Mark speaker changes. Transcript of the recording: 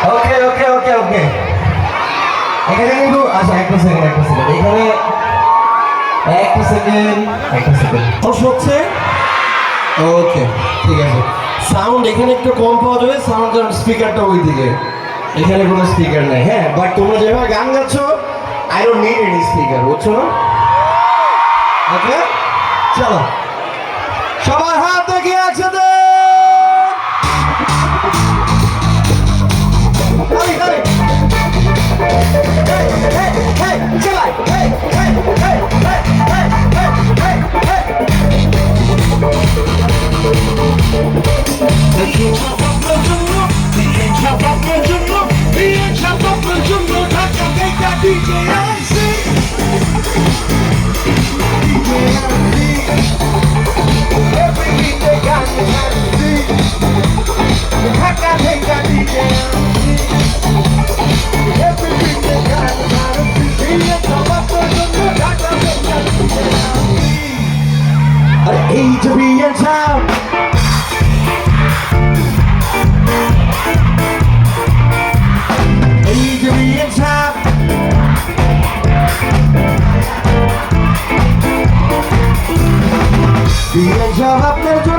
Speaker 1: ওকে ওকে ওকে ওকে এখানে কিন্তু আচ্ছা একটা সেকেন্ড এখানে একটা সেকেন্ড দোষ হচ্ছে ওকে ঠিক আছে সাউন্ড এখানে একটু কম পাওয়া যাবে সাউন্ড কারণ স্পিকারটা ওই দিকে এখানে কোনো স্পিকার নেই হ্যাঁ বাট তোমরা যেভাবে গান গাচ্ছ I don't need any speaker বুঝছো না ওকে চলো সবার হাত দেখে একসাথে Age to be in town. Age to be in town. The edge of up the